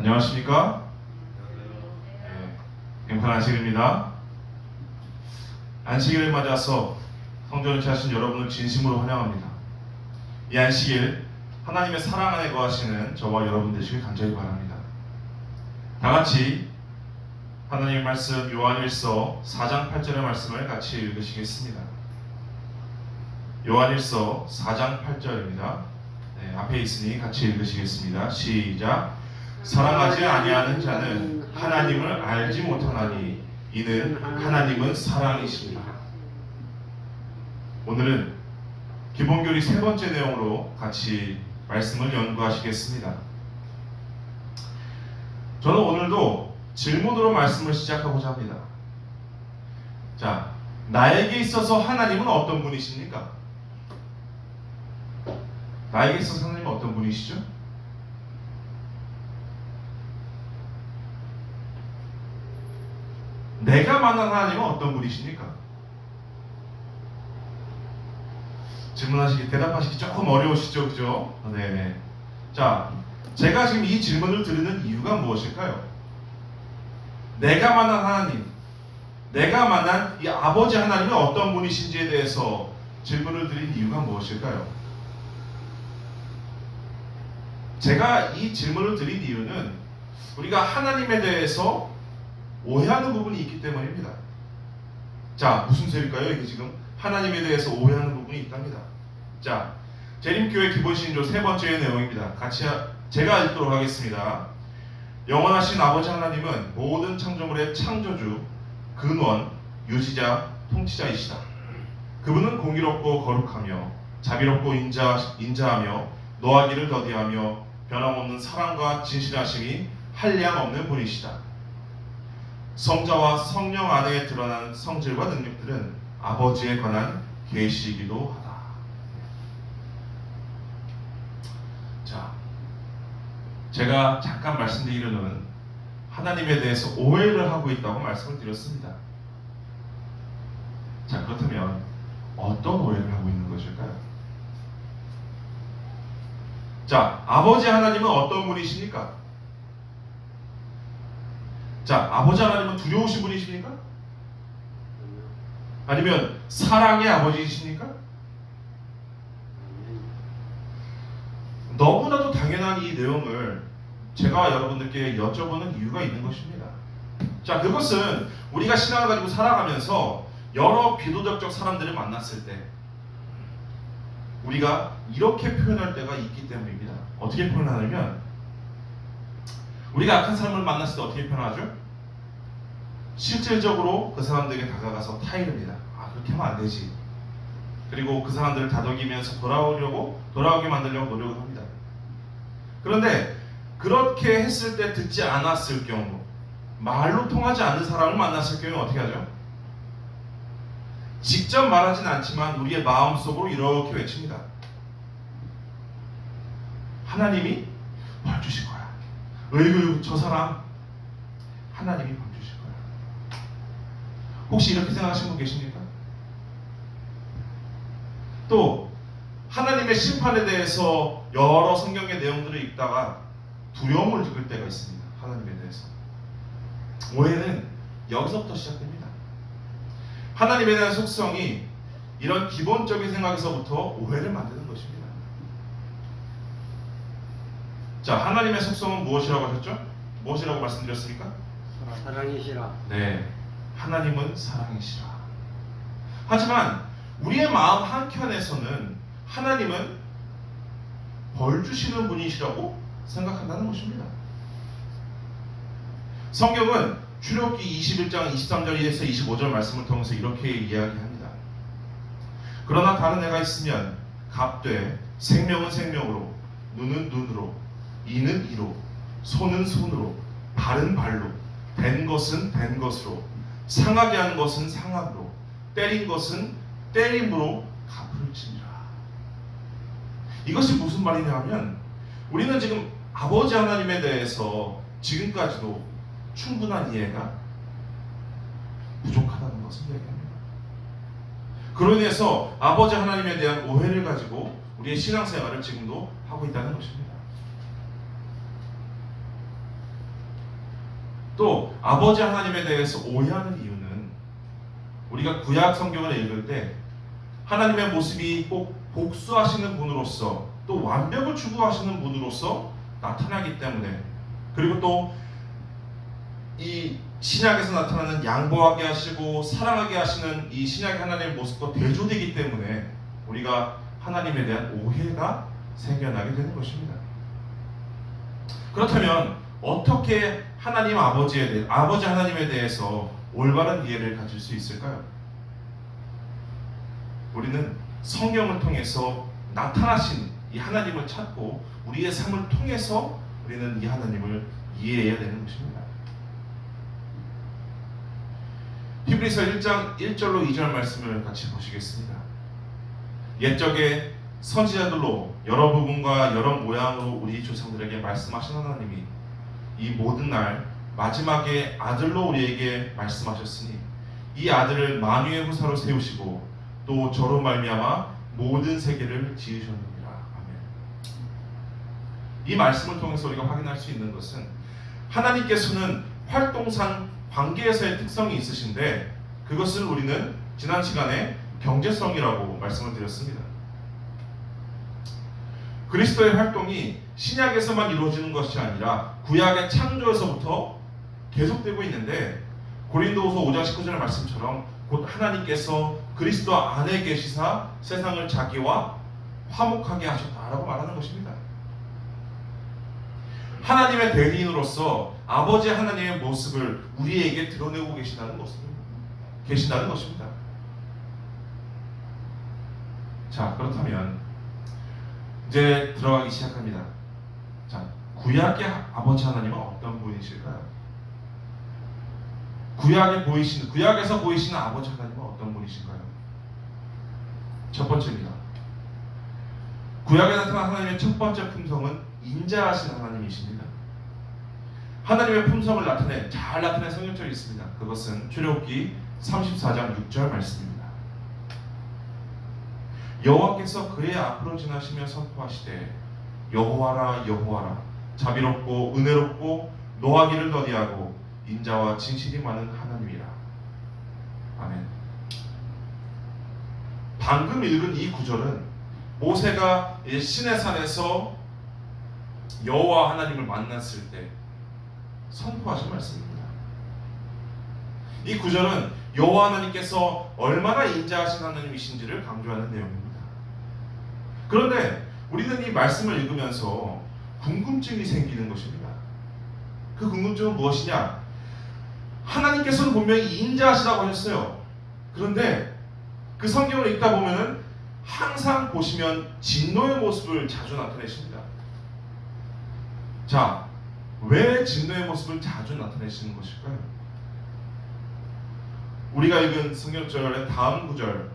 안녕하십니까? 행편 안식일입니다. 안식일을 맞아서 성전을 찾으신 여러분을 진심으로 환영합니다. 이 안식일 하나님의 사랑 안에 거하시는 저와 여러분 되시길 간절히 바랍니다. 다같이 하나님의 말씀 요한일서 4장 8절의 말씀을 같이 읽으시겠습니다. 요한일서 4장 8절입니다. 앞에 있으니 같이 읽으시겠습니다. 시작. 사랑하지 아니하는 자는 하나님을 알지 못하나니 이는 하나님은 사랑이십니다. 오늘은 기본교리 세 번째 내용으로 같이 말씀을 연구하시겠습니다. 저는 오늘도 질문으로 말씀을 시작하고자 합니다. 자, 나에게 있어서 하나님은 어떤 분이십니까? 나에게 있어서 하나님은 어떤 분이시죠? 내가 만난 하나님은 어떤 분이십니까? 대답하시기 조금 어려우시죠? 그죠? 네. 자, 제가 지금 이 질문을 드리는 이유가 무엇일까요? 내가 만난 하나님, 내가 만난 이 아버지 하나님이 어떤 분이신지에 대해서 질문을 드린 이유가 무엇일까요? 제가 이 질문을 드린 이유는 우리가 하나님에 대해서 오해하는 부분이 있기 때문입니다. 자, 무슨 소리일까요? 이게 지금 하나님에 대해서 오해하는 부분이 있답니다. 자, 재림교회 기본신조 세 번째 내용입니다. 같이 제가 읽도록 하겠습니다. 영원하신 아버지 하나님은 모든 창조물의 창조주, 근원, 유지자, 통치자이시다. 그분은 공의롭고 거룩하며 자비롭고 인자하며 노하기를 더디하며 변함없는 사랑과 진실하심이 한량 없는 분이시다. 성자와 성령 안에 드러난 성질과 능력들은 아버지에 관한 계시이기도 하다. 자, 제가 잠깐 말씀드리려는 하나님에 대해서 오해를 하고 있다고 말씀을 드렸습니다. 자, 그렇다면 어떤 오해를 하고 있는 것일까요? 자, 아버지 하나님은 어떤 분이십니까? 자, 아버지 하나님은 두려우신 분이십니까? 아니면 사랑의 아버지이십니까? 너무나도 당연한 이 내용을 제가 여러분들께 여쭤보는 이유가 있는 것입니다. 자, 그것은 우리가 신앙을 가지고 살아가면서 여러 비도덕적 사람들을 만났을 때 우리가 이렇게 표현할 때가 있기 때문입니다. 어떻게 표현하냐면 우리가 악한 사람을 만났을 때 어떻게 표현하죠? 실질적으로 그 사람들에게 다가가서 타이릅니다. 그렇게 하면 안 되지. 그리고 그 사람들을 다독이면서 돌아오게 만들려고 노력을 합니다. 그런데 그렇게 했을 때 듣지 않았을 경우, 말로 통하지 않는 사람을 만났을 경우는 어떻게 하죠? 직접 말하진 않지만 우리의 마음속으로 이렇게 외칩니다. 하나님이 벌 주실 거야. 어이구, 저 사람 하나님이 벌 주실 거야. 혹시 이렇게 생각하시는 분 계십니까? 또 하나님의 심판에 대해서 여러 성경의 내용들을 읽다가 두려움을 느낄 때가 있습니다. 하나님에 대해서. 오해는 여기서부터 시작됩니다. 하나님에 대한 속성이 이런 기본적인 생각에서부터 오해를 만드는 것입니다. 자, 하나님의 속성은 무엇이라고 하셨죠? 무엇이라고 말씀드렸습니까? 사랑이시라. 네, 하나님은 사랑이시라. 하지만 우리의 마음 한켠에서는 하나님은 벌 주시는 분이시라고 생각한다는 것입니다. 성경은 출애굽기 21장 23절에서 25절 말씀을 통해서 이렇게 이야기합니다. 그러나 다른 애가 있으면 갑되 생명은 생명으로, 눈은 눈으로, 이는 이로, 손은 손으로, 발은 발로, 된 것은 된 것으로, 상하게 하는 것은 상함으로, 때린 것은 때림으로 갚을지니라. 이것이 무슨 말이냐 하면 우리는 지금 아버지 하나님에 대해서 지금까지도 충분한 이해가 부족하다는 것을 얘기합니다. 그로 인해서 아버지 하나님에 대한 오해를 가지고 우리의 신앙생활을 지금도 하고 있다는 것입니다. 또 아버지 하나님에 대해서 오해하는 이유는 우리가 구약 성경을 읽을 때 하나님의 모습이 꼭 복수하시는 분으로서 또 완벽을 추구하시는 분으로서 나타나기 때문에, 그리고 또 이 신약에서 나타나는 양보하게 하시고 사랑하게 하시는 이 신약의 하나님의 모습과 대조되기 때문에 우리가 하나님에 대한 오해가 생겨나게 되는 것입니다. 그렇다면 어떻게 하나님 아버지 하나님에 대해서 올바른 이해를 가질 수 있을까요? 우리는 성경을 통해서 나타나신 이 하나님을 찾고 우리의 삶을 통해서 우리는 이 하나님을 이해해야 되는 것입니다. 히브리서 1장 1절로 2절 말씀을 같이 보시겠습니다. 옛적에 선지자들로 여러 부분과 여러 모양으로 우리 조상들에게 말씀하신 하나님이 이 모든 날 마지막에 아들로 우리에게 말씀하셨으니 이 아들을 만유의 후사로 세우시고 또 저로 말미암아 모든 세계를 지으셨느니라. 아멘. 이 말씀을 통해서 우리가 확인할 수 있는 것은 하나님께서는 활동상 관계에서의 특성이 있으신데 그것을 우리는 지난 시간에 경제성이라고 말씀을 드렸습니다. 그리스도의 활동이 신약에서만 이루어지는 것이 아니라 구약의 창조에서부터 계속되고 있는데 고린도후서 5장 19절 말씀처럼 곧 하나님께서 그리스도 안에 계시사 세상을 자기와 화목하게 하셨다라고 말하는 것입니다. 하나님의 대리인으로서 아버지 하나님의 모습을 우리에게 드러내고 계신다는 것입니다. 자, 그렇다면 이제 들어가기 시작합니다. 자, 구약의 아버지 하나님은 어떤 분이실까요? 구약에서 보이시는 아버지 하나님은 어떤 분이신가요? 첫 번째입니다. 구약에 나타난 하나님의 첫 번째 품성은 인자하신 하나님이십니다. 하나님의 품성을 잘 나타낸 성경절이 있습니다. 그것은 출애굽기 34장 6절 말씀입니다. 여호와께서 그의 앞으로 지나시며 선포하시되 여호와라 여호와라 자비롭고 은혜롭고 노하기를 더디하고 인자와 진실이 많은 하나님이라. 아멘. 방금 읽은 이 구절은 모세가 시내산에서 여호와 하나님을 만났을 때 선포하신 말씀입니다. 이 구절은 여호와 하나님께서 얼마나 인자하신 하나님이신지를 강조하는 내용입니다. 그런데 우리는 이 말씀을 읽으면서 궁금증이 생기는 것입니다. 그 궁금증은 무엇이냐? 하나님께서는 분명히 인자하시다고 하셨어요. 그런데 그 성경을 읽다 보면은 항상 보시면 진노의 모습을 자주 나타내십니다. 자, 왜 진노의 모습을 자주 나타내시는 것일까요? 우리가 읽은 성경절의 다음 구절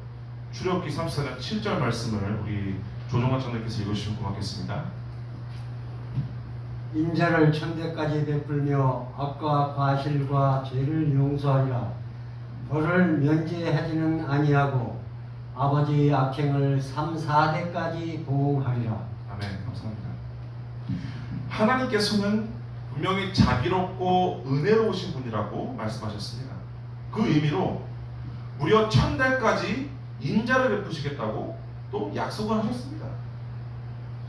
출애굽기 34장 7절 말씀을 우리 조종환 장로께서 읽으시면 고맙겠습니다. 인자를 천대까지 베풀며 악과 과실과 죄를 용서하리라. 벌을 면제하지는 아니하고 아버지의 악행을 3, 4대까지 보응하리라. 아멘. 감사합니다. 하나님께서는 분명히 자비롭고 은혜로우신 분이라고 말씀하셨습니다. 그 의미로 무려 1000대까지 인자를 베푸시겠다고 또 약속을 하셨습니다.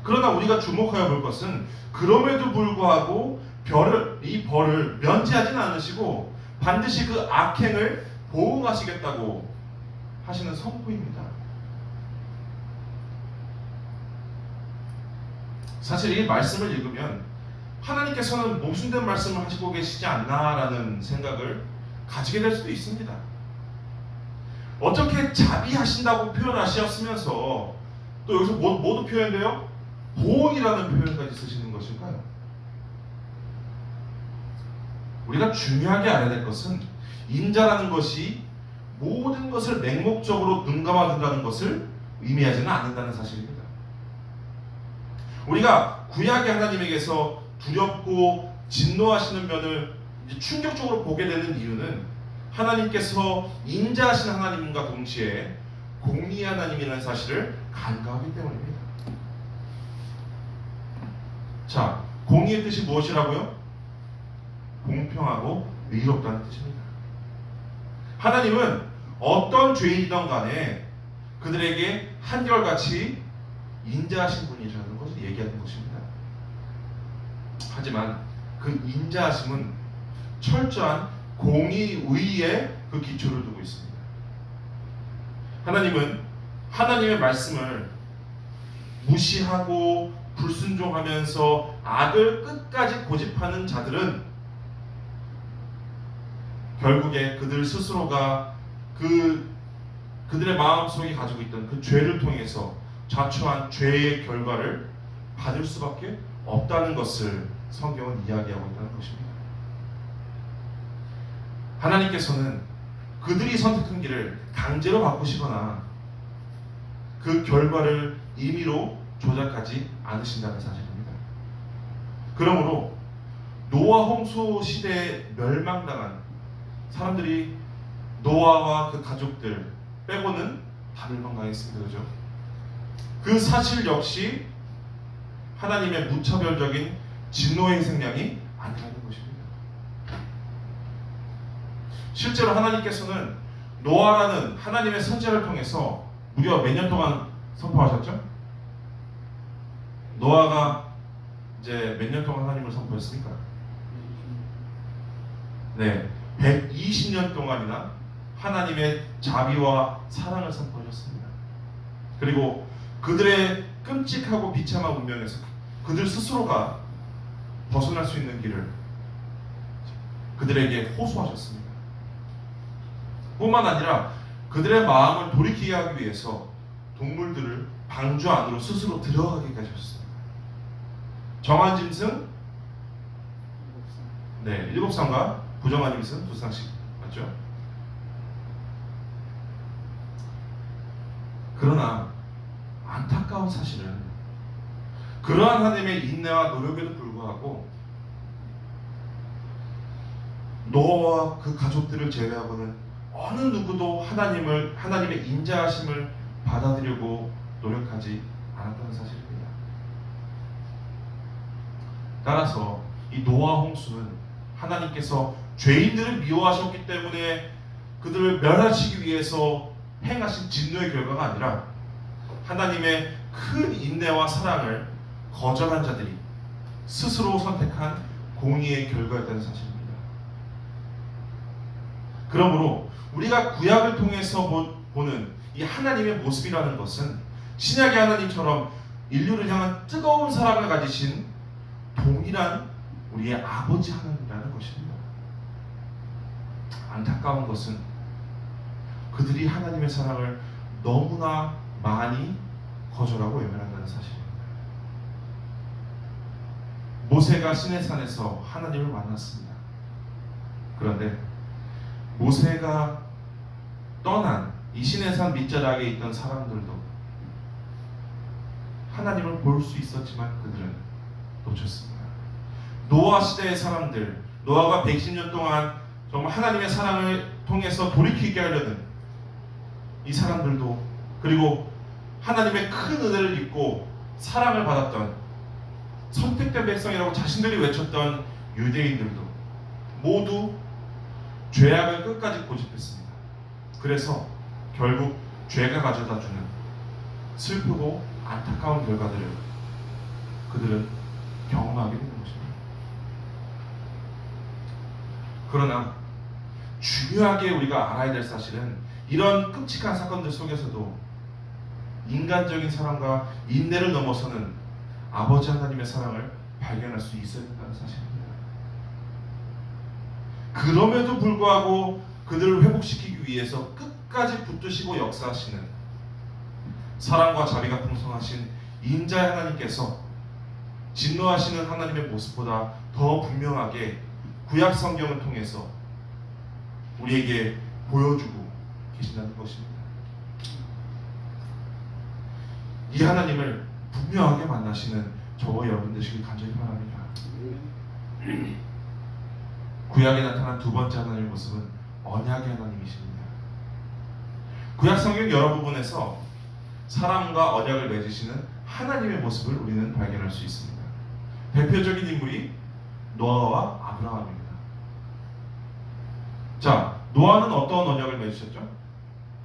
그러나 우리가 주목하여 볼 것은 그럼에도 불구하고 이 벌을 면제하지는 않으시고 반드시 그 악행을 보응하시겠다고 하시는 선포입니다. 사실 이 말씀을 읽으면 하나님께서는 모순된 말씀을 하시고 계시지 않나라는 생각을 가지게 될 수도 있습니다. 어떻게 자비하신다고 표현하셨으면서 또 여기서 뭐도 표현돼요? 보응이라는 표현까지 쓰시는 것일까요? 우리가 중요하게 알아야 될 것은 인자라는 것이 모든 것을 맹목적으로 눈감아준다는 것을 의미하지는 않는다는 사실입니다. 우리가 구약의 하나님에게서 두렵고 진노하시는 면을 충격적으로 보게 되는 이유는 하나님께서 인자하신 하나님과 동시에 공의의 하나님이라는 사실을 간과하기 때문입니다. 자, 공의의 뜻이 무엇이라고요? 공평하고 의롭다는 뜻입니다. 하나님은 어떤 죄인이든 간에 그들에게 한결같이 인자하신 분이라는 것을 얘기하는 것입니다. 하지만 그 인자하심은 철저한 공의의에 그 기초를 두고 있습니다. 하나님은 하나님의 말씀을 무시하고 불순종하면서 악을 끝까지 고집하는 자들은 결국에 그들 스스로가 그들의 마음속에 가지고 있던 그 죄를 통해서 자초한 죄의 결과를 받을 수밖에 없다는 것을 성경은 이야기하고 있다는 것입니다. 하나님께서는 그들이 선택한 길을 강제로 바꾸시거나 그 결과를 임의로 조작하지 않으신다는 사실입니다. 그러므로 노아 홍수 시대에 멸망당한 사람들이 노아와 그 가족들 빼고는 다 멸망당했습니다. 그죠? 그 사실 역시 하나님의 무차별적인 진노의 생량이 아니라는 것입니다. 실제로 하나님께서는 노아라는 하나님의 선지자를 통해서 무려 몇 년 동안 선포하셨죠? 노아가 이제 몇 년 동안 하나님을 선포했습니까? 네, 120년 동안이나 하나님의 자비와 사랑을 선포하셨습니다. 그리고 그들의 끔찍하고 비참한 운명에서 그들 스스로가 벗어날 수 있는 길을 그들에게 호소하셨습니다. 뿐만 아니라 그들의 마음을 돌이키게 하기 위해서 동물들을 방주 안으로 스스로 들어가게까지 하셨습니다. 정한 짐승 7쌍과 부정한 짐승 2쌍씩 맞죠? 그러나 안타까운 사실은 그러한 하나님의 인내와 노력에도 불구하고 노아와 그 가족들을 제외하고는 어느 누구도 하나님의 인자하심을 받아들이려고 노력하지 않았다는 사실입니다. 따라서 이 노아 홍수는 하나님께서 죄인들을 미워하셨기 때문에 그들을 멸하시기 위해서 행하신 진노의 결과가 아니라 하나님의 큰 인내와 사랑을 거절한 자들이 스스로 선택한 공의의 결과였다는 사실입니다. 그러므로 우리가 구약을 통해서 보는 이 하나님의 모습이라는 것은 신약의 하나님처럼 인류를 향한 뜨거운 사랑을 가지신 동일한 우리의 아버지 하나님이라는 것입니다. 안타까운 것은 그들이 하나님의 사랑을 너무나 많이 거절하고 외면한다는 사실입니다. 모세가 시내산에서 하나님을 만났습니다. 그런데 모세가 떠난 이 시내산 밑자락에 있던 사람들도 하나님을 볼 수 있었지만 그들은 놓쳤습니다. 노아 시대의 사람들, 노아가 110년 동안 정말 하나님의 사랑을 통해서 돌이키게 하려는 이 사람들도, 그리고 하나님의 큰 은혜를 입고 사랑을 받았던 선택된 백성이라고 자신들이 외쳤던 유대인들도 모두 죄악을 끝까지 고집했습니다. 그래서 결국 죄가 가져다주는 슬프고 안타까운 결과들을 그들은 경험하게 되는 것입니다. 그러나 중요하게 우리가 알아야 될 사실은 이런 끔찍한 사건들 속에서도 인간적인 사랑과 인내를 넘어서는 아버지 하나님의 사랑을 발견할 수 있어야 된다는 사실입니다. 그럼에도 불구하고 그들을 회복시키기 위해서 끝까지 붙드시고 역사하시는 사랑과 자비가 풍성하신 인자의 하나님께서 진노하시는 하나님의 모습보다 더 분명하게 구약 성경을 통해서 우리에게 보여주고 계신다는 것입니다. 이 하나님을 분명하게 만나시는 저와 여러분 되시길 간절히 바랍니다. 구약에 나타난 두 번째 하나님의 모습은 언약의 하나님이십니다. 구약 성경 여러 부분에서 사람과 언약을 맺으시는 하나님의 모습을 우리는 발견할 수 있습니다. 대표적인 인물이 노아와 아브라함입니다. 자, 노아는 어떤 언약을 맺으셨죠?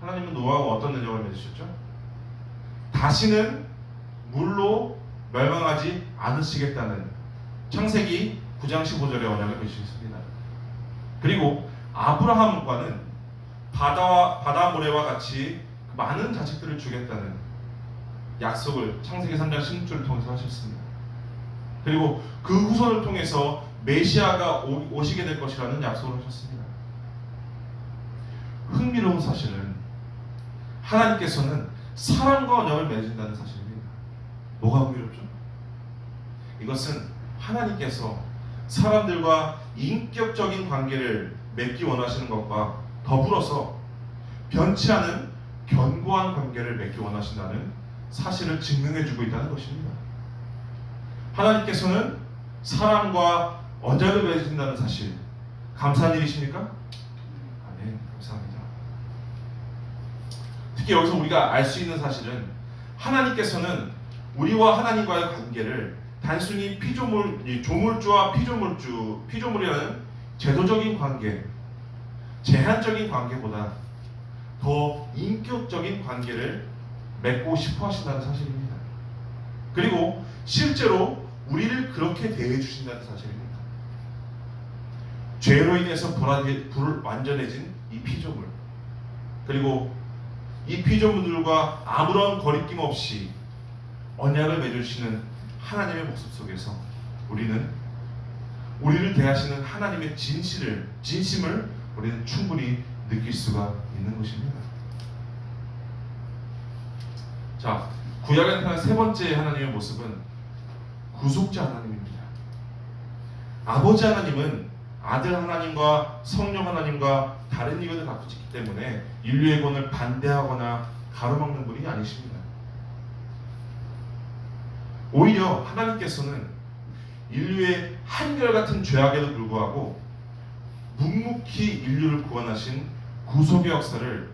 하나님은 노아와 어떤 언약을 맺으셨죠? 다시는 물로 멸망하지 않으시겠다는 창세기 9장 15절의 언약을 맺으셨습니다. 그리고 아브라함과는 바다 모래와 같이 많은 자식들을 주겠다는 약속을 창세기 3장 16절을 통해서 하셨습니다. 그리고 그 후손을 통해서 메시아가 오시게 될 것이라는 약속을 하셨습니다. 흥미로운 사실은 하나님께서는 사람과 언약을 맺으신다는 사실입니다. 뭐가 흥미롭죠? 이것은 하나님께서 사람들과 인격적인 관계를 맺기 원하시는 것과 더불어서 변치 않은 견고한 관계를 맺기 원하신다는 사실을 증명해주고 있다는 것입니다. 하나님께서는 사람과 언약을 맺으신다는 사실, 감사한 일이십니까? 아멘, 감사합니다. 특히 여기서 우리가 알 수 있는 사실은 하나님께서는 우리와 하나님과의 관계를 단순히 조물주와 피조물이라는 제도적인 관계, 제한적인 관계보다 더 인격적인 관계를 맺고 싶어 하신다는 사실입니다. 그리고 실제로 우리를 그렇게 대해 주신다는 사실입니다. 죄로 인해서 불완전해진 이 피조물, 그리고 이 피조물들과 아무런 거리낌 없이 언약을 맺으시는 하나님의 모습 속에서 우리를 대하시는 하나님의 진심을 우리는 충분히 느낄 수가 있는 것입니다. 자, 구약에 나타난 세 번째 하나님의 모습은 구속자 하나님입니다. 아버지 하나님은 아들 하나님과 성령 하나님과 다른 이견을 갖고 있기 때문에 인류의 권을 반대하거나 가로막는 분이 아니십니다. 오히려 하나님께서는 인류의 한결같은 죄악에도 불구하고 묵묵히 인류를 구원하신 구속의 역사를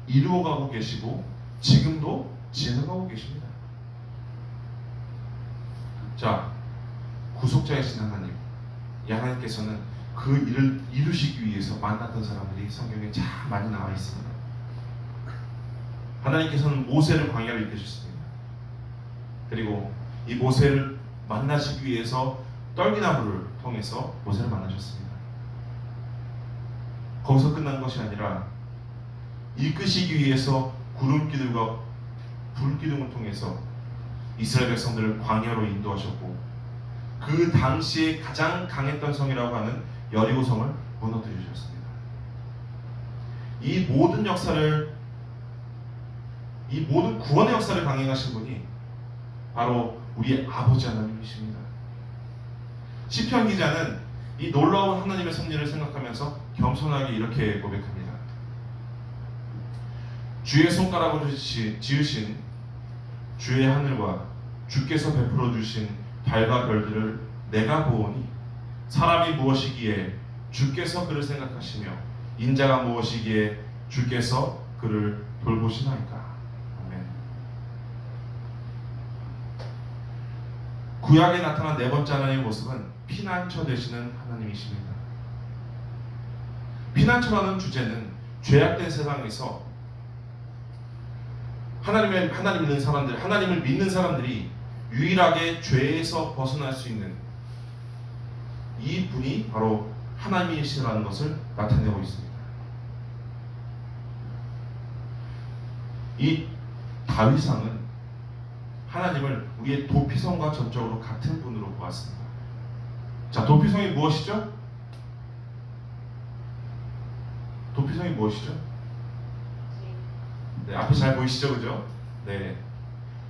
이루어가고 계시고 지금도 진행하고 계십니다. 자, 구속자이신 하나님, 이 하나님께서는 그 일을 이루시기 위해서 만났던 사람들이 성경에 참 많이 나와 있습니다. 하나님께서는 모세를 광야로 이끄셨습니다. 그리고 이 모세를 만나시기 위해서 떨기나무를 통해서 모세를 만나셨습니다. 거기서 끝난 것이 아니라 이끄시기 위해서 구름기둥과 불기둥을 통해서 이스라엘 백성들을 광야로 인도하셨고 그 당시에 가장 강했던 성이라고 하는 여리고성을 무너뜨려 주셨습니다. 이 모든 구원의 역사를 강행하신 분이 바로 우리의 아버지 하나님이십니다. 시편 기자는 이 놀라운 하나님의 섭리를 생각하면서 겸손하게 이렇게 고백합니다. 주의 손가락으로 지으신 주의 하늘과 주께서 베풀어 주신 달과 별들을 내가 보오니 사람이 무엇이기에 주께서 그를 생각하시며 인자가 무엇이기에 주께서 그를 돌보시나이까. 아멘. 구약에 나타난 네 번째 하나님의 모습은 피난처 되시는 하나님이십니다. 피난처라는 주제는 죄악된 세상에서 하나님을 믿는 사람들이 유일하게 죄에서 벗어날 수 있는 이 분이 바로 하나님이시라는 것을 나타내고 있습니다. 이 다윗왕은 하나님을 우리의 도피성과 전적으로 같은 분으로 보았습니다. 자, 도피성이 무엇이죠? 도피성이 무엇이죠? 네, 앞에 잘 보이시죠, 그죠? 네,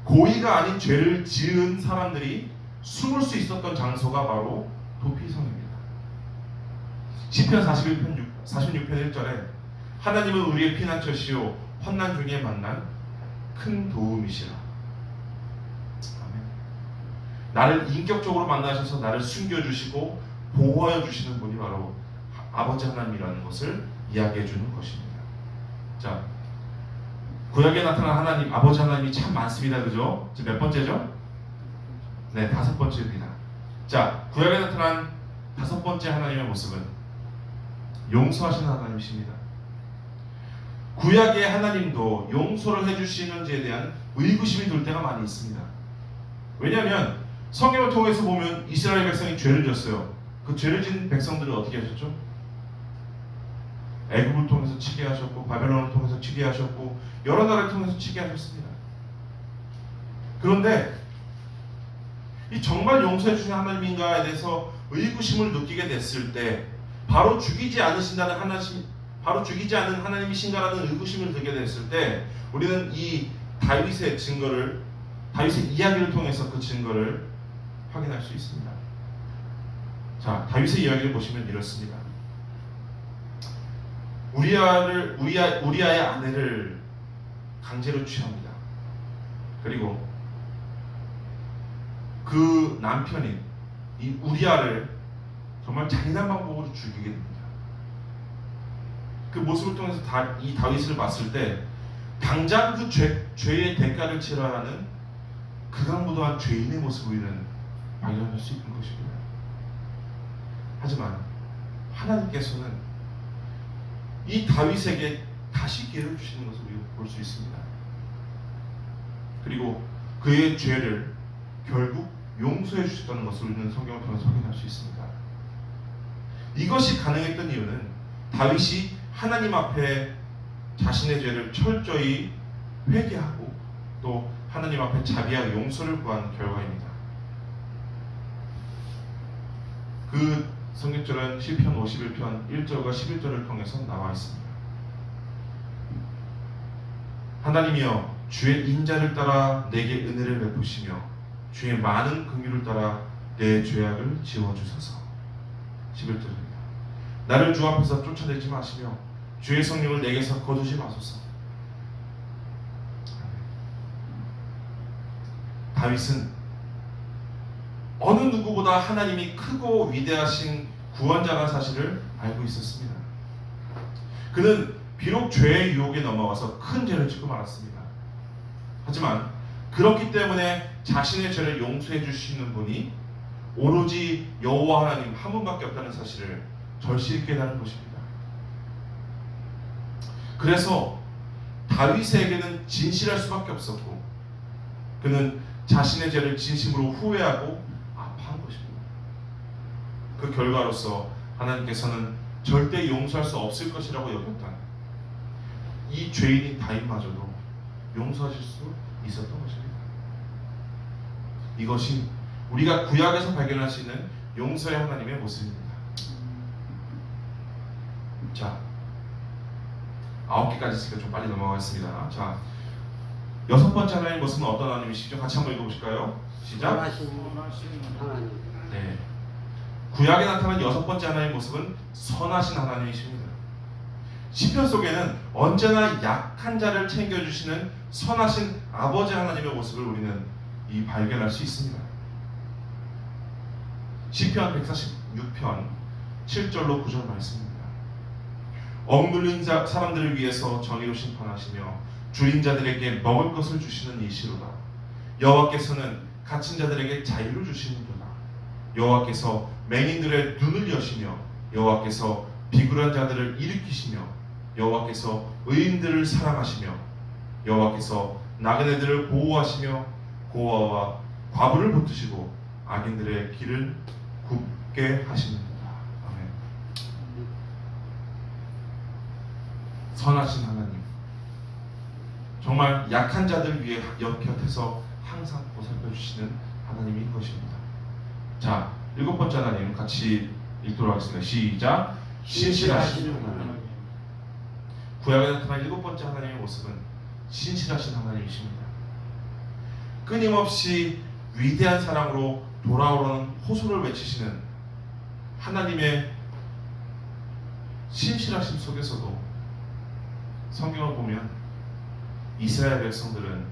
고의가 아닌 죄를 지은 사람들이 숨을 수 있었던 장소가 바로 도피성입니다. 시편 46편 1절에 하나님은 우리의 피난처시요 환난 중에 만난 큰 도움이시라. 아멘. 나를 인격적으로 만나셔서 나를 숨겨주시고 보호하여 주시는 분이 바로 아버지 하나님이라는 것을 이야기해 주는 것입니다. 자, 구약에 나타난 하나님, 아버지 하나님이 참 많습니다. 그죠? 지금 몇 번째죠? 네, 5번째입니다. 자, 구약에 나타난 5번째 하나님의 모습은 용서하시는 하나님이십니다. 구약의 하나님도 용서를 해주시는지에 대한 의구심이 들 때가 많이 있습니다. 왜냐하면 성경을 통해서 보면 이스라엘 백성이 죄를 졌어요. 그 죄를 진 백성들은 어떻게 하셨죠? 애굽을 통해서 치게 하셨고, 바벨론을 통해서 치게 하셨고, 여러 나라를 통해서 치게 하셨습니다. 그런데 이 정말 용서해 주시는 하나님인가에 대해서 의구심을 느끼게 됐을 때, 바로 죽이지 않으신다는 하나님, 바로 죽이지 않는 하나님이신가라는 의구심을 들게 됐을 때, 우리는 이 다윗의 증거를, 다윗의 이야기를 통해서 그 증거를 확인할 수 있습니다. 자, 다윗의 이야기를 보시면 이렇습니다. 우리아의 아내를 강제로 취합니다. 그리고 그 남편인 이 우리아를 정말 잔인한 방법으로 죽이게 됩니다. 그 모습을 통해서 이 다윗을 봤을 때 당장 그 죄의 대가를 치러야 하는 극악무도한 죄인의 모습을 우리는 발견할 수 있는 것입니다. 하지만 하나님께서는 이 다윗에게 다시 기회를 주시는 것을 우리가 볼 수 있습니다. 그리고 그의 죄를 결국 용서해 주셨다는 것을 우리는 성경을 통해서 확인할 수 있습니다. 이것이 가능했던 이유는 다윗이 하나님 앞에 자신의 죄를 철저히 회개하고 또 하나님 앞에 자비와 용서를 구한 결과입니다. 그 성경절은 시편 51편 1절과 11절을 통해서 나와 있습니다. 하나님이여 주의 인자를 따라 내게 은혜를 베푸시며 주의 많은 긍휼을 따라 내 죄악을 지워주소서. 11절입니다. 나를 주 앞에서 쫓아내지 마시며 주의 성령을 내게서 거두지 마소서. 다윗은 어느 누구보다 하나님이 크고 위대하신 구원자라는 사실을 알고 있었습니다. 그는 비록 죄의 유혹에 넘어가서 큰 죄를 짓고 말았습니다. 하지만 그렇기 때문에 자신의 죄를 용서해 주시는 분이 오로지 여호와 하나님 한 분밖에 없다는 사실을 절실히 깨달은 것입니다. 그래서 다윗에게는 진실할 수밖에 없었고 그는 자신의 죄를 진심으로 후회하고 아파한 것입니다. 그 결과로서 하나님께서는 절대 용서할 수 없을 것이라고 여겼던 이 죄인인 다윗마저도 용서하실 수 있었던 것입니다. 이것이 우리가 구약에서 발견할 수 있는 용서의 하나님의 모습입니다. 자, 9개까지 있으니까 좀 빨리 넘어가겠습니다. 자, 6번째 하나님의 모습은 어떤 하나님이시죠? 같이 한번 읽어보실까요? 시작. 선하신 하나님. 네. 구약에 나타난 6번째 하나님의 모습은 선하신 하나님이십니다. 시편 속에는 언제나 약한 자를 챙겨주시는 선하신 아버지 하나님의 모습을 우리는 발견할 수 있습니다. 시편 146편 7절로 9절 말씀입니다. 억눌린 사람들을 위해서 정의로 심판하시며 줄인 자들에게 먹을 것을 주시는 이시로다. 여호와께서는 갇힌 자들에게 자유를 주시는도다. 여호와께서 맹인들의 눈을 여시며 여호와께서 비굴한 자들을 일으키시며 여호와께서 의인들을 사랑하시며 여호와께서 나그네들을 보호하시며 고아와 과부를 붙드시고 악인들의 길을 굽게 하시는도다. 아멘. 선하신 하나님, 정말 약한 자들 위해 곁에서 항상 보살펴 주시는 하나님인 것입니다. 자, 7번째 하나님 같이 읽도록 하겠습니다. 시작. 신실하신 하나님. 구약에 나타난 7번째 하나님의 모습은 신실하신 하나님이십니다. 끊임없이 위대한 사랑으로 돌아오는 호소를 외치시는 하나님의 신실하심 속에서도 성경을 보면 이스라엘 백성들은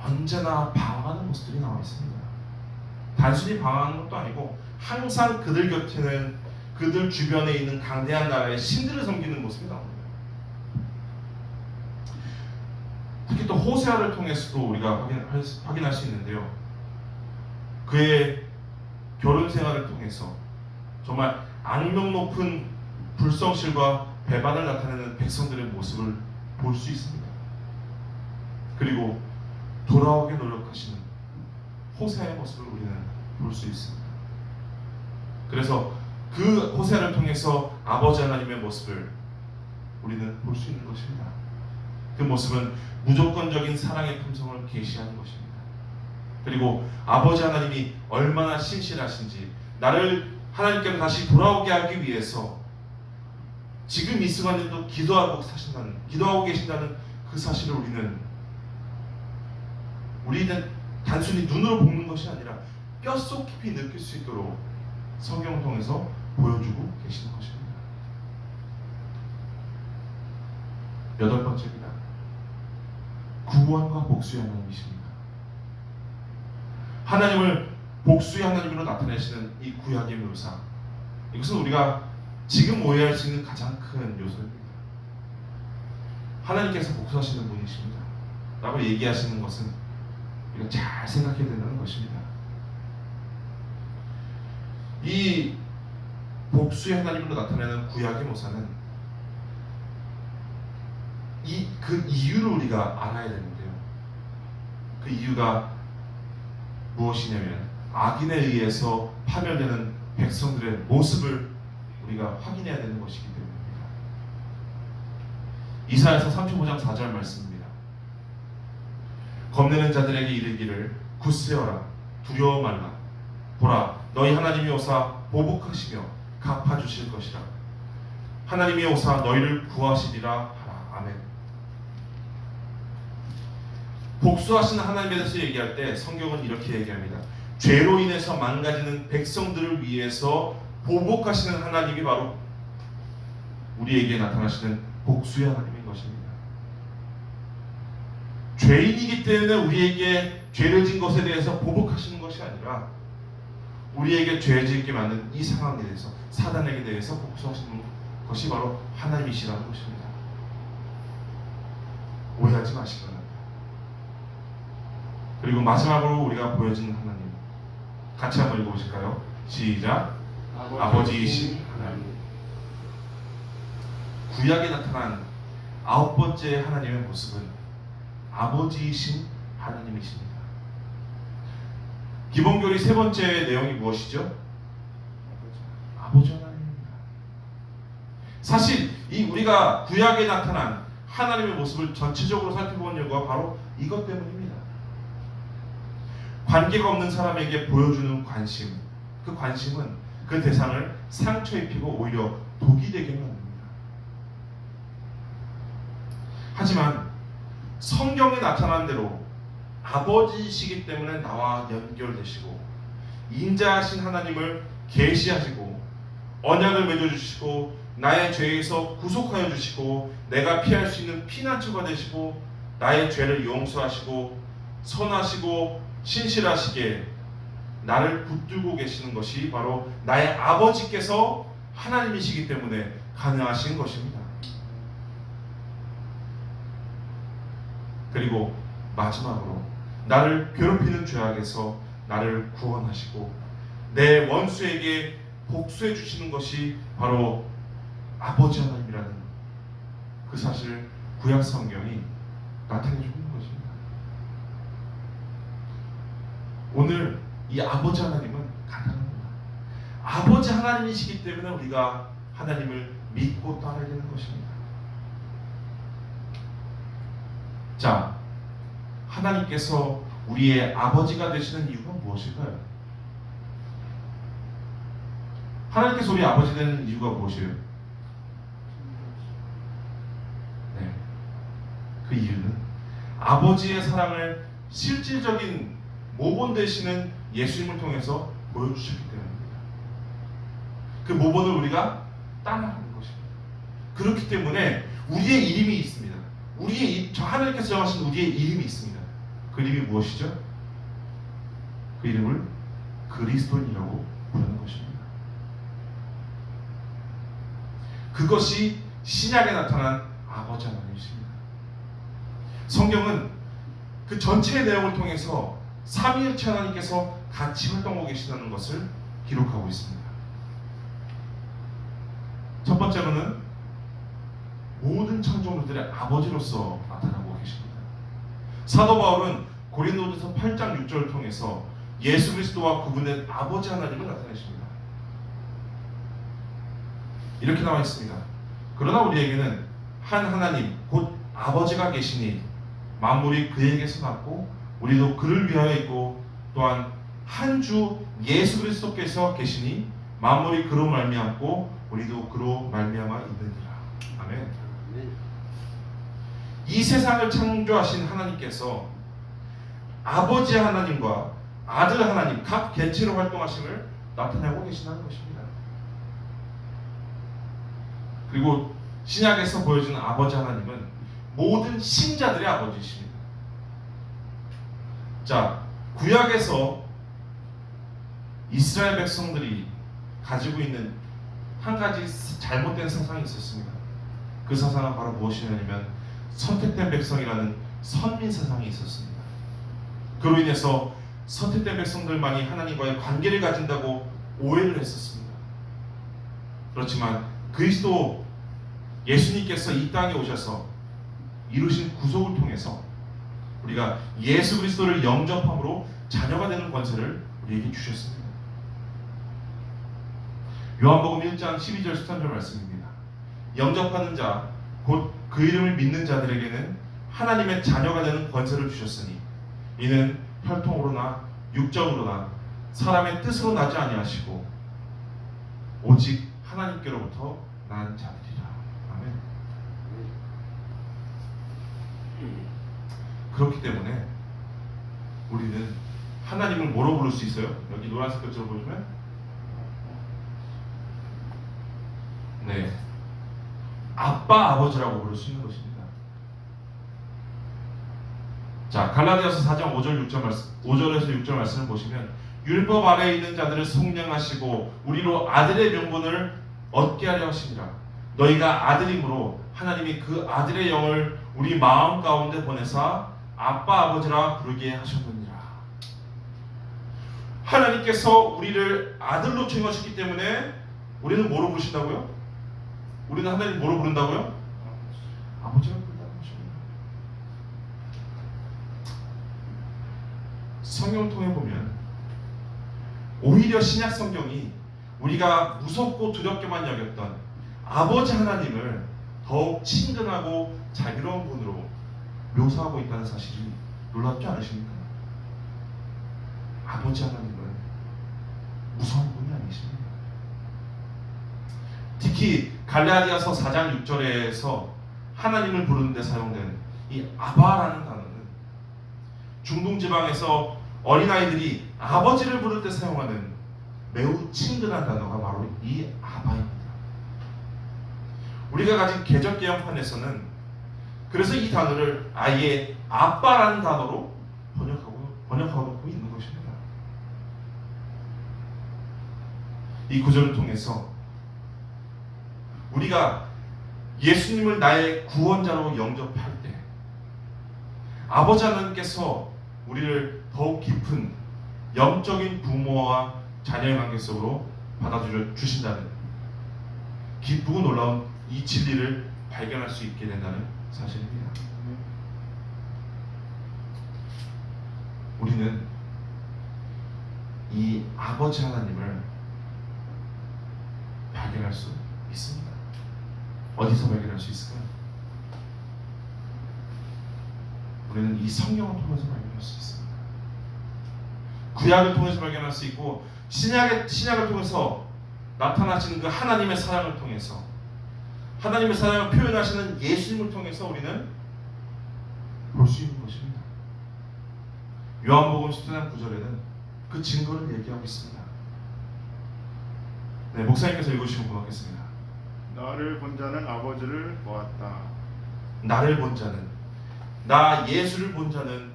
언제나 방황하는 모습들이 나와 있습니다. 단순히 방황하는 것도 아니고 항상 그들 곁에는 그들 주변에 있는 강대한 나라의 신들을 섬기는 모습이 나옵니다. 특히 또 호세아를 통해서도 우리가 확인할 수 있는데요. 그의 결혼 생활을 통해서 정말 악명 높은 불성실과 배반을 나타내는 백성들의 모습을 볼 수 있습니다. 그리고 돌아오게 노력하시는 호세아의 모습을 우리는 볼 수 있습니다. 그래서 그 호세아를 통해서 아버지 하나님의 모습을 우리는 볼 수 있는 것입니다. 그 모습은 무조건적인 사랑의 품성을 계시하는 것입니다. 그리고 아버지 하나님이 얼마나 신실하신지, 나를 하나님께로 다시 돌아오게 하기 위해서 지금 이 순간에도 기도하고 계신다는 그 사실을 우리는 단순히 눈으로 보는 것이 아니라 뼛속 깊이 느낄 수 있도록 성경을 통해서 보여주고 계시는 것입니다. 여덟 번째입니다. 구원과 복수의 하나님이십니다. 하나님을 복수의 하나님으로 나타내시는 이 구약의 묘사, 이것은 우리가 지금 오해할 수 있는 가장 큰 요소입니다. 하나님께서 복수하시는 분이십니다 라고 얘기하시는 것은 우리가 잘 생각해야 된다는 것입니다. 이 복수의 하나님으로 나타내는 구약의 묘사는 그 이유를 우리가 알아야 되는데요. 그 이유가 무엇이냐면 악인에 의해서 파멸되는 백성들의 모습을 우리가 확인해야 되는 것이기 때문입니다. 이사야서 35장 4절 말씀입니다. 겁내는 자들에게 이르기를 굳세어라, 두려워 말라. 보라, 너희 하나님이 오사 보복하시며 갚아주실 것이라. 하나님이 오사 너희를 구하시리라 하라. 아멘. 복수하시는 하나님에 대해서 얘기할 때 성경은 이렇게 얘기합니다. 죄로 인해서 망가지는 백성들을 위해서 보복하시는 하나님이 바로 우리에게 나타나시는 복수의 하나님인 것입니다. 죄인이기 때문에 우리에게 죄를 진 것에 대해서 보복하시는 것이 아니라 우리에게 죄 짓게 만든 이 상황에 대해서, 사단에게 대해서 복수하시는 것이 바로 하나님이시라는 것입니다. 오해하지 마시기 바랍니다. 그리고 마지막으로 우리가 보여지는 하나님, 같이 한번 읽어보실까요? 시작. 아버지이신 하나님. 구약에 나타난 아홉 번째 하나님의 모습은 아버지이신 하나님이십니다. 기본교리 세 번째 내용이 무엇이죠? 아버지 하나님입니다. 사실 이 우리가 구약에 나타난 하나님의 모습을 전체적으로 살펴본 이유가 바로 이것 때문입니다. 관계가 없는 사람에게 보여주는 관심, 그 관심은 그 대상을 상처 입히고 오히려 독이 되게 만듭니다. 하지만 성경에 나타난 대로 아버지이시기 때문에 나와 연결되시고 인자하신 하나님을 계시하시고 언약을 맺어주시고 나의 죄에서 구속하여 주시고 내가 피할 수 있는 피난처가 되시고 나의 죄를 용서하시고 선하시고 신실하시게 나를 붙들고 계시는 것이 바로 나의 아버지께서 하나님이시기 때문에 가능하신 것입니다. 그리고 마지막으로 나를 괴롭히는 죄악에서 나를 구원하시고 내 원수에게 복수해 주시는 것이 바로 아버지 하나님이라는 그 사실을 구약 성경이 나타내 주는 것입니다. 오늘 이 아버지 하나님은 간단합니다. 아버지 하나님이시기 때문에 우리가 하나님을 믿고 따라야 되는 것입니다. 자, 하나님께서 우리의 아버지가 되시는 이유가 무엇일까요? 하나님께서 우리 아버지 되는 이유가 무엇이에요? 네, 그 이유는 아버지의 사랑을 실질적인 모본 되시는 예수님을 통해서 보여주셨기 때문입니다. 그 모본을 우리가 따라가는 것입니다. 그렇기 때문에 우리의 이름이 있습니다. 하나님께서 정하신 우리의 이름이 있습니다. 그 이름이 무엇이죠? 그 이름을 그리스도인이라고 부르는 것입니다. 그것이 신약에 나타난 아버지 하나님이십니다. 성경은 그 전체의 내용을 통해서 삼위일체 하나님께서 같이 활동하고 계시다는 것을 기록하고 있습니다. 첫 번째로는 모든 창조물들의 아버지로서 나타나고 계십니다. 사도 바울은 고린도전서 8장 6절을 통해서 예수 그리스도와 구분된 아버지 하나님을 나타내십니다. 이렇게 나와 있습니다. 그러나 우리에게는 한 하나님 곧 아버지가 계시니 만물이 그에게서 났고 우리도 그를 위하여 있고 또한 한 주 예수 그리스도께서 계시니 만물이 그로 말미암고 우리도 그로 말미암아 있느니라. 아멘. 이 세상을 창조하신 하나님께서 아버지 하나님과 아들 하나님 각 개체로 활동하심을 나타내고 계신다는 것입니다. 그리고 신약에서 보여주는 아버지 하나님은 모든 신자들의 아버지이십니다. 자, 구약에서 이스라엘 백성들이 가지고 있는 한 가지 잘못된 사상이 있었습니다. 그 사상은 바로 무엇이냐면 선택된 백성이라는 선민 사상이 있었습니다. 그로 인해서 선택된 백성들만이 하나님과의 관계를 가진다고 오해를 했었습니다. 그렇지만 그리스도 예수님께서 이 땅에 오셔서 이루신 구속을 통해서 우리가 예수 그리스도를 영접함으로 자녀가 되는 권세를 우리에게 주셨습니다. 요한복음 1장 12절 13절 말씀입니다. 영접하는 자 곧 그 이름을 믿는 자들에게는 하나님의 자녀가 되는 권세를 주셨으니 이는 혈통으로나 육정으로나 사람의 뜻으로 나지 아니하시고 오직 하나님께로부터 난 자들이라. 아멘. 그렇기 때문에 우리는 하나님을 뭐로 부를 수 있어요? 여기 노란색 글자로 보시면 네, 아빠 아버지라고 부를 수 있는 것입니다. 자, 갈라디아서 4장 5절 6절 말씀, 5절에서 6절 말씀을 보시면 율법 아래에 있는 자들을 속량하시고 우리로 아들의 명분을 얻게 하려 하시니라. 너희가 아들이므로 하나님이 그 아들의 영을 우리 마음 가운데 보내사 아빠 아버지라 부르게 하셨느니라. 하나님께서 우리를 아들로称하셨기 때문에 우리는 뭐로 부르신다고요? 우리는 하나님 뭐로 부른다고요? 아버지라고 부른다는 것입니다. 성경을 통해 보면 오히려 신약 성경이 우리가 무섭고 두렵게만 여겼던 아버지 하나님을 더욱 친근하고 자비로운 분으로 묘사하고 있다는 사실이 놀랍지 않으십니까? 아버지 하나님은 무서운 분이 아니십니다. 특히 갈라디아서 4장 6절에서 하나님을 부르는 데 사용된 이 아바라는 단어는 중동 지방에서 어린아이들이 아버지를 부를 때 사용하는 매우 친근한 단어가 바로 이 아바입니다. 우리가 가진 개역 개정판에서는 그래서 이 단어를 아예 아빠라는 단어로 번역하고 있는 것입니다. 이 구절을 통해서 우리가 예수님을 나의 구원자로 영접할 때 아버지 하나님께서 우리를 더욱 깊은 영적인 부모와 자녀의 관계 속으로 받아들여 주신다는 기쁘고 놀라운 이 진리를 발견할 수 있게 된다는 사실입니다. 우리는 이 아버지 하나님을 발견할 수 있습니다. 어디서 발견할 수 있을까요? 우리는 이 성경을 통해서 발견할 수 있습니다. 구약을 통해서 발견할 수 있고 신약을 통해서 나타나시는 그 하나님의 사랑을 통해서 하나님의 사랑을 표현하시는 예수님을 통해서 우리는 볼 수 있는 것입니다. 요한복음 10장 9절에는 그 증거를 얘기하고 있습니다. 네, 목사님께서 읽으시면 고맙겠습니다. 나를 본 자는 아버지를 보았다. 나를 본 자는, 나 예수를 본 자는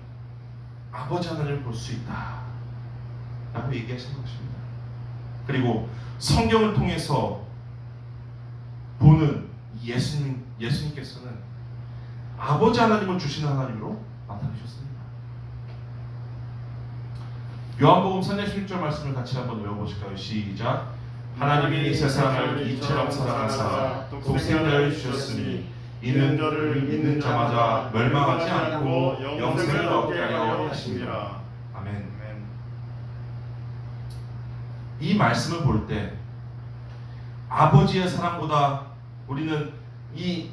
아버지 하나님을 볼 수 있다 라고 얘기하시는 것입니다. 그리고 성경을 통해서 보는 예수님께서는 아버지 하나님을 주시는 하나님으로 나타나셨습니다. 요한복음 3장 16절 말씀을 같이 한번 외워보실까요? 시작. 하나님이 세상을 이처럼 사랑하사 독생자를 주셨으니 이는 저를 믿는 자마다 멸망하지 않고 영생을 얻게 하려 하심이라. 아멘. 아멘. 이 말씀을 볼 때 아버지의 사랑보다 우리는 이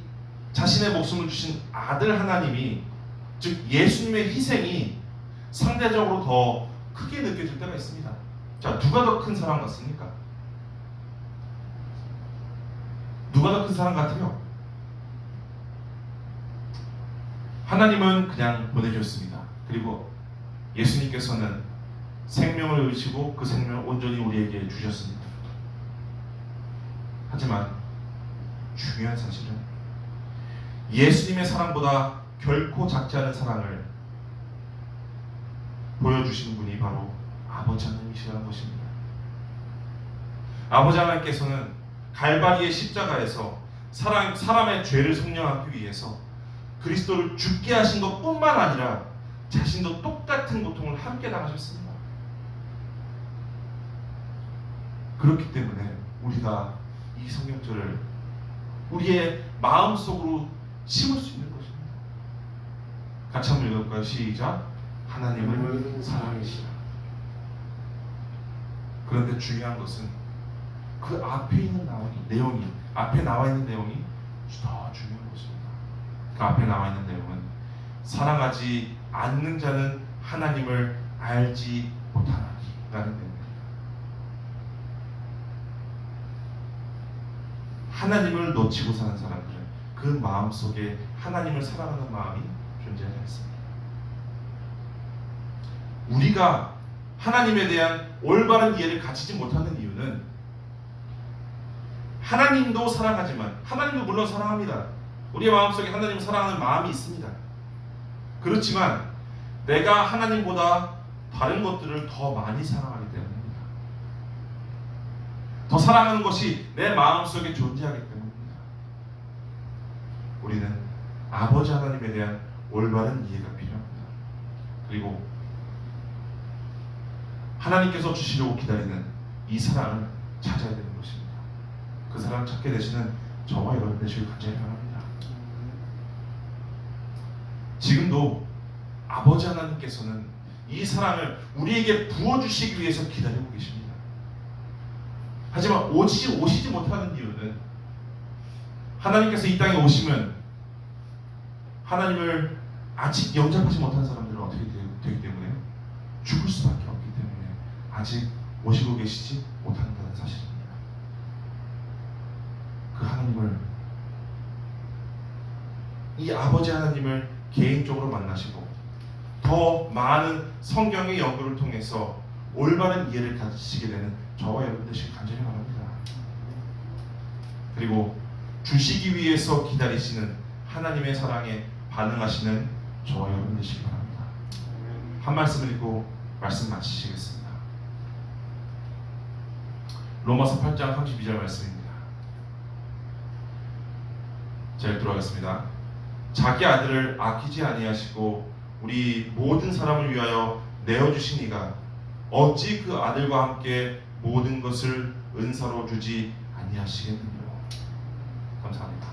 자신의 목숨을 주신 아들 하나님이, 즉 예수님의 희생이 상대적으로 더 크게 느껴질 때가 있습니다. 자, 누가 더 큰 사랑 같습니까? 누가 더 큰 사랑 같아요? 하나님은 그냥 보내주셨습니다. 그리고 예수님께서는 생명을 의시고 그 생명을 온전히 우리에게 주셨습니다. 하지만 중요한 사실은 예수님의 사랑보다 결코 작지 않은 사랑을 보여주신 분이 바로 아버지 하나님이시라는 것입니다. 아버지 하나님께서는 갈바리의 십자가에서 사람의 죄를 속량하기 위해서 그리스도를 죽게 하신 것뿐만 아니라 자신도 똑같은 고통을 함께 당하셨습니다. 그렇기 때문에 우리가 이 성경절을 우리의 마음속으로 심을 수 있는 것입니다. 같이 한번 읽어볼까요? 시작. 하나님은 사랑이시라. 그런데 중요한 것은 그 앞에 있는 내용이 앞에 나와 있는 내용이 더 중요한 것입니다. 그 앞에 나와 있는 내용은 사랑하지 않는 자는 하나님을 알지 못하나니 라는 내용입니다. 하나님을 놓치고 사는 사람들은 그 마음속에 하나님을 사랑하는 마음이 존재하지 않습니다. 우리가 하나님에 대한 올바른 이해를 가지지 못하는 이유는 하나님도 사랑하지만 하나님도 물론 사랑합니다. 우리의 마음속에 하나님을 사랑하는 마음이 있습니다. 그렇지만 내가 하나님보다 다른 것들을 더 많이 사랑하기 때문입니다. 더 사랑하는 것이 내 마음속에 존재하기 때문입니다. 우리는 아버지 하나님에 대한 올바른 이해가 필요합니다. 그리고 하나님께서 주시려고 기다리는 이 사랑을 찾아야 되는 것입니다. 그 사랑을 찾게 되시는 저와 여러분 되시길 간절히 바랍니다. 지금도 아버지 하나님께서는 이 사랑을 우리에게 부어주시기 위해서 기다리고 계십니다. 하지만 오시지 못하는 이유는 하나님께서 이 땅에 오시면 하나님을 아직 영접하지 못한 사람들은 어떻게 되기 때문에 죽을 수밖에 없기 때문에 아직 오시고 계시지 못한다는 사실입니다. 그 하나님을, 이 아버지 하나님을 개인적으로 만나시고 더 많은 성경의 연구를 통해서 올바른 이해를 가지시게 되는 저와 여러분 되시길 간절히 바랍니다. 그리고 주시기 위해서 기다리시는 하나님의 사랑에 반응하시는 저와 여러분 되시길 바랍니다. 한 말씀을 읽고 말씀 마치시겠습니다. 로마서 8장 32절 말씀입니다. 자, 읽도록 하겠습니다. 자기 아들을 아끼지 아니하시고 우리 모든 사람을 위하여 내어주신 이가 어찌 그 아들과 함께 모든 것을 은사로 주지 아니하시겠느냐. 감사합니다.